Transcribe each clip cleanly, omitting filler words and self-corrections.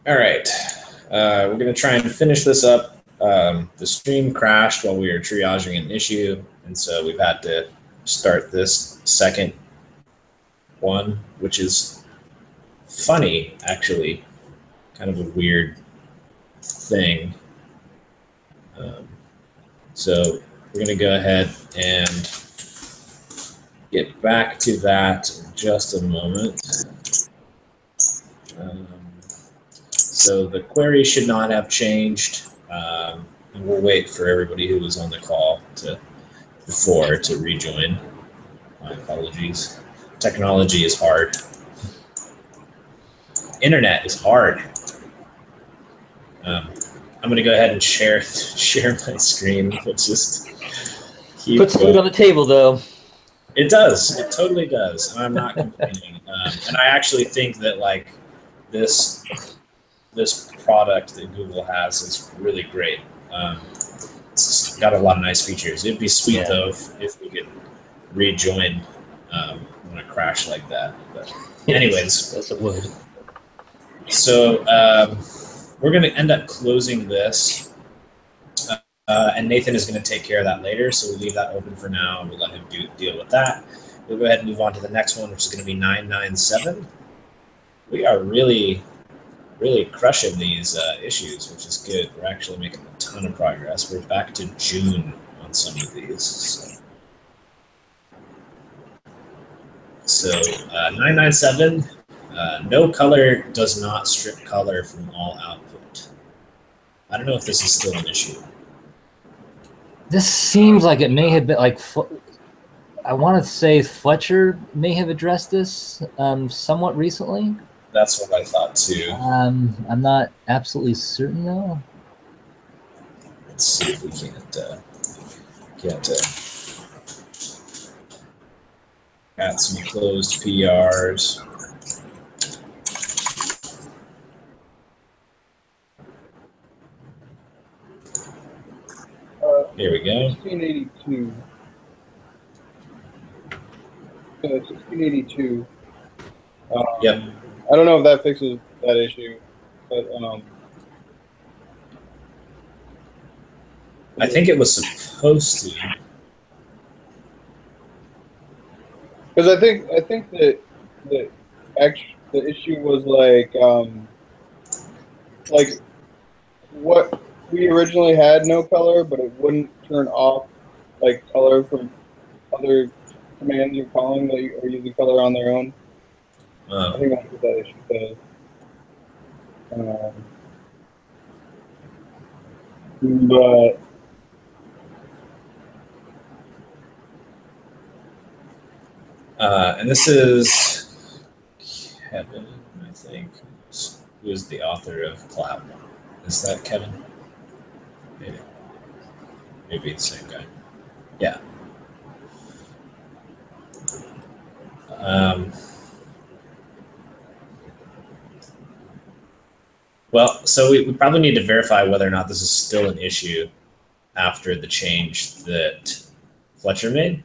All right. We're going to try and finish this up. The stream crashed while we were triaging an issue, and so we've had to start this second one, which is funny, actually. Kind of a weird thing. So we're going to go ahead and get back to that in just a moment. So the query should not have changed, and we'll wait for everybody who was on the call before to rejoin. My apologies. Technology is hard. Internet is hard. I'm going to go ahead and share my screen. Let's just puts food on the table, though. It does. It totally does. And I'm not complaining. And I actually think that like this product that Google has is really great. It's got a lot of nice features. It'd be sweet though if we could rejoin on a crash like that. But anyways, yes, it would. So we're going to end up closing this, and Nathan is going to take care of that later. So we'll leave that open for now. We'll let him deal with that. We'll go ahead and move on to the next one, which is going to be 997. We are really crushing these issues, which is good. We're actually making a ton of progress. We're back to June on some of these. So 997, no color does not strip color from all output. I don't know if this is still an issue. This seems like it may have been like, I want to say Fletcher may have addressed this somewhat recently. That's what I thought too. I'm not absolutely certain though. Let's see if we can't add some closed PRs. Here we go. 1682. 1682. Yep. I don't know if that fixes that issue, but I think it was supposed to. Because I think that the issue was like what we originally had no color, but it wouldn't turn off like color from other commands you're calling that are using color on their own. I think that's what that issue says. But and this is Kevin, I think, who is the author of Cloud. Is that Kevin? Maybe the same guy. Yeah. Well, so we probably need to verify whether or not this is still an issue after the change that Fletcher made.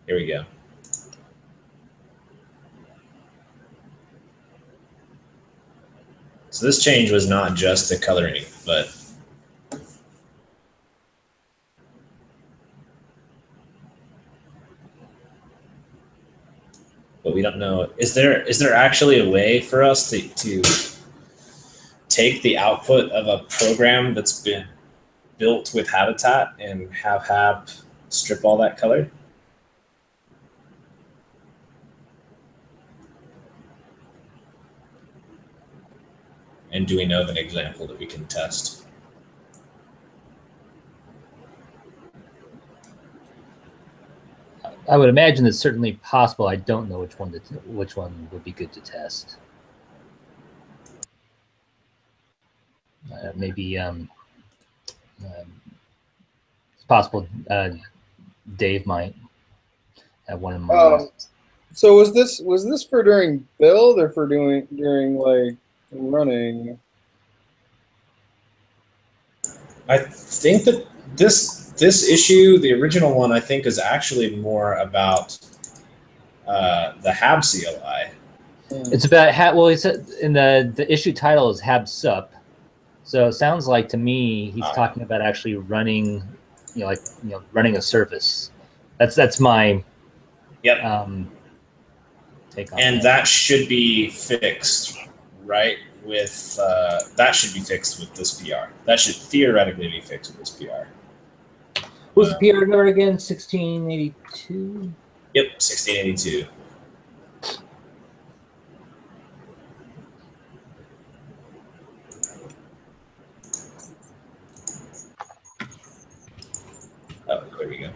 Here we go. So this change was not just to coloring, but we don't know. Is there actually a way for us to take the output of a program that's been built with Habitat and have Hab strip all that color? And do we know of an example that we can test? I would imagine it's certainly possible. I don't know which one would be good to test. Maybe it's possible Dave might have one in mind. So was this for during build or for during like running? I think that this issue, the original one, I think is actually more about the Hab CLI. It's about well, he said in the issue title is Hab Sup, so it sounds like to me he's talking about actually running, running a service. That's my take on and that. That should be fixed, right? With that should be fixed with this PR. That should theoretically be fixed with this PR. Who's the PR number again? 1682. Yep, 1682. Oh, there we go.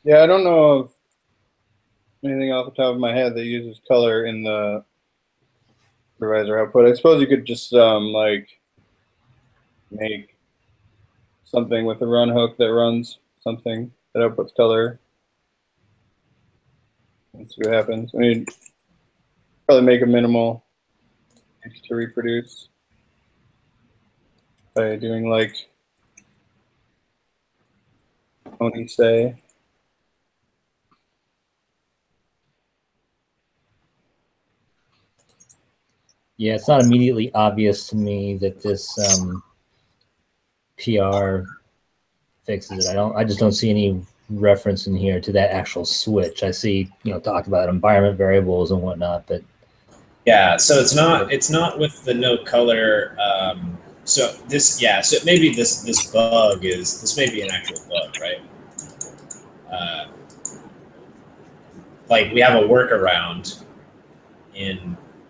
Yeah, I don't know of anything off the top of my head that uses color in the supervisor output. I suppose you could just like make something with a run hook that runs something that outputs color. Let's see what happens. I mean, probably make a minimal to reproduce by doing like Tony say. Yeah, it's not immediately obvious to me that this PR fixes it. I just don't see any reference in here to that actual switch. I see, talk about environment variables and whatnot, but yeah, so it's not with the no color. So maybe this bug is this may be an actual bug, right? Like we have a workaround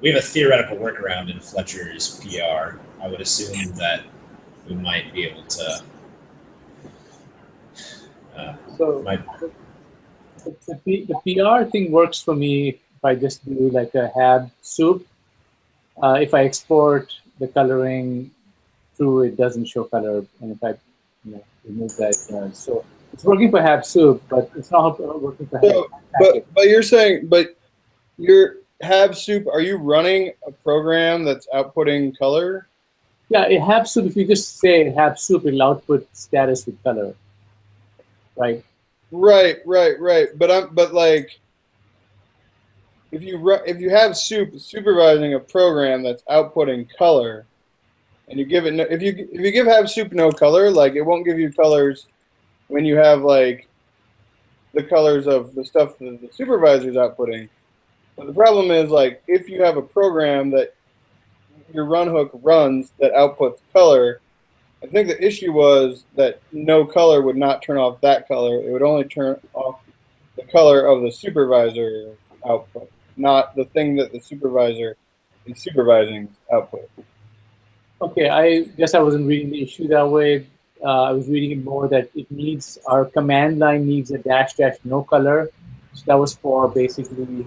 we have a theoretical workaround in Fletcher's PR. I would assume that we might be able to. The PR thing works for me if I just do like a Hab soup. If I export the coloring through, it doesn't show color, and if I remove that, so it's working for Hab soup, but it's not working for Hab. But you're saying, your Hab soup, are you running a program that's outputting color? Yeah, it Hab soup. If you just say Hab soup, it'll output status with color, right? Right. But like, if you have soup supervising a program that's outputting color, and you give it if you give Hab soup no color, like it won't give you colors when you have like the colors of the stuff that the supervisor's outputting. But the problem is, like, if you have a program that your run hook runs that outputs color, I think the issue was that no color would not turn off that color. It would only turn off the color of the supervisor output, not the thing that the supervisor is supervising output. Okay, I guess I wasn't reading the issue that way. I was reading it more that our command line needs a -- no color. So that was for basically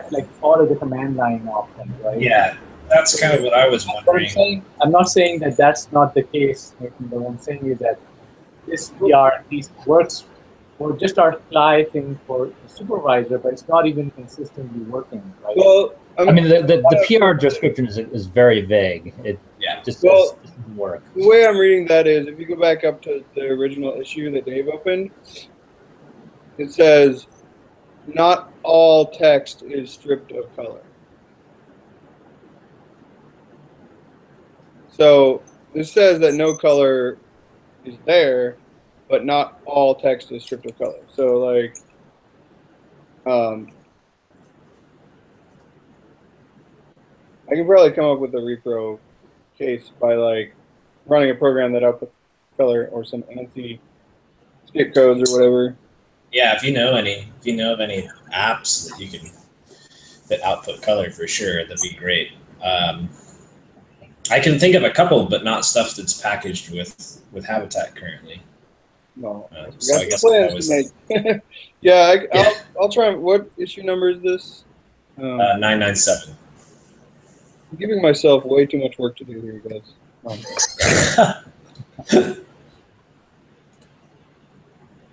like all of the command line options, right? Yeah, that's kind of what I was wondering. I'm not saying that that's not the case, Nathan, but what I'm saying is that this PR at least works for just our fly thing for the supervisor, but it's not even consistently working, right? Well, I mean, the PR description is very vague. It just doesn't work. The way I'm reading that is, if you go back up to the original issue that Dave opened, it says, not all text is stripped of color. So this says that no color is there, but not all text is stripped of color. So like, I can probably come up with a repro case by like running a program that outputs color or some ANSI skip codes or whatever. Yeah, if you know of any apps that output color for sure, that'd be great. I can think of a couple, but not stuff that's packaged with Habitat currently. No, so I guess that was yeah, I'll try. What issue number is this? 997. I'm giving myself way too much work to do here, guys.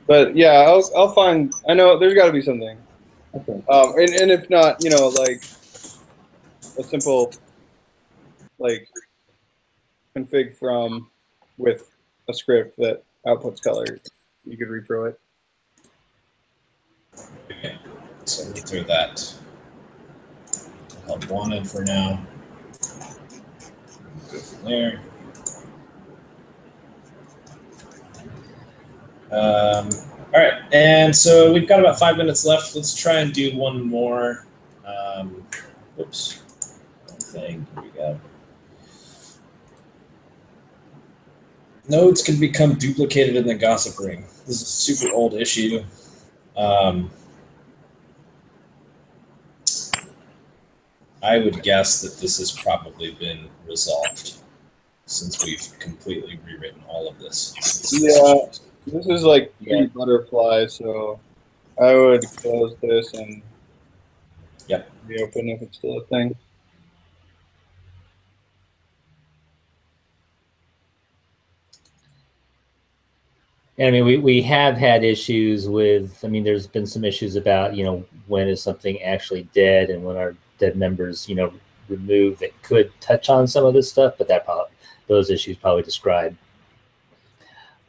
But yeah, I'll find. I know there's got to be something. Okay. And if not, you know, like a simple like config from with a script that outputs color, you could repro it. Okay. So let me throw that help wanted for now. Go from there. All right, and so we've got about 5 minutes left. Let's try and do one more. Whoops, wrong thing. Here we go. Nodes can become duplicated in the gossip ring. This is a super old issue. I would guess that this has probably been resolved since we've completely rewritten all of this. Yeah, this is like pre-butterfly, so I would close this and reopen if it's still a thing. And I mean, we have had issues with, I mean, there's been some issues about, you know, when is something actually dead and when are dead members, you know, removed that could touch on some of this stuff, but that probably, those issues probably describe,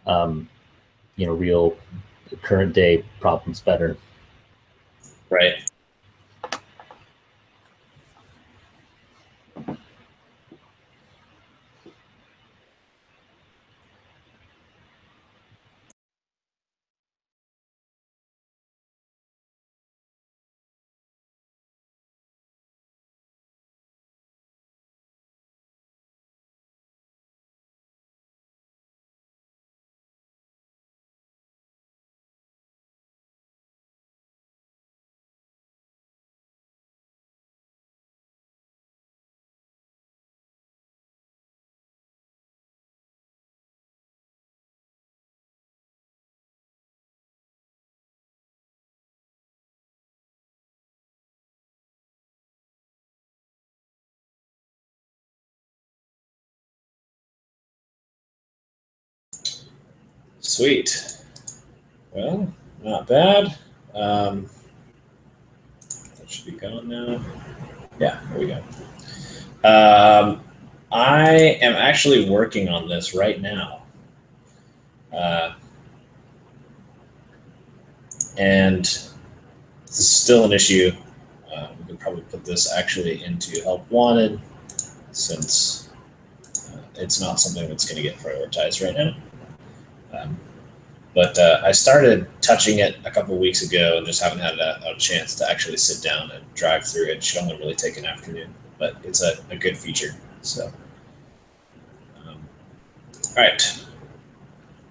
you know, real current day problems better. Right. Sweet. Well, not bad. That should be gone now. Yeah, there we go. I am actually working on this right now. And this is still an issue. We could probably put this actually into help wanted since it's not something that's going to get prioritized right now. But I started touching it a couple of weeks ago and just haven't had a chance to actually sit down and drive through it. It should only really take an afternoon, but it's a good feature. So, all right.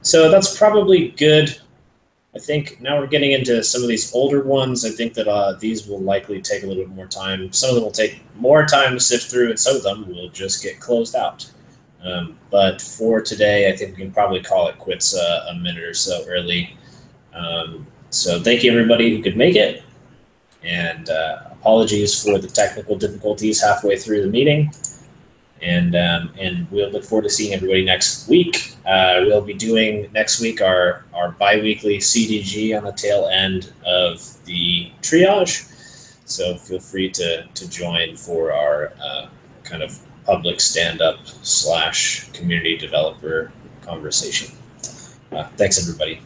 So that's probably good. I think now we're getting into some of these older ones. I think that these will likely take a little bit more time. Some of them will take more time to sift through, and some of them will just get closed out. But for today, I think we can probably call it quits a minute or so early. So thank you, everybody who could make it. And apologies for the technical difficulties halfway through the meeting. And we'll look forward to seeing everybody next week. We'll be doing next week our bi-weekly CDG on the tail end of the triage. So feel free to join for our kind of public stand-up / community developer conversation. Thanks, everybody.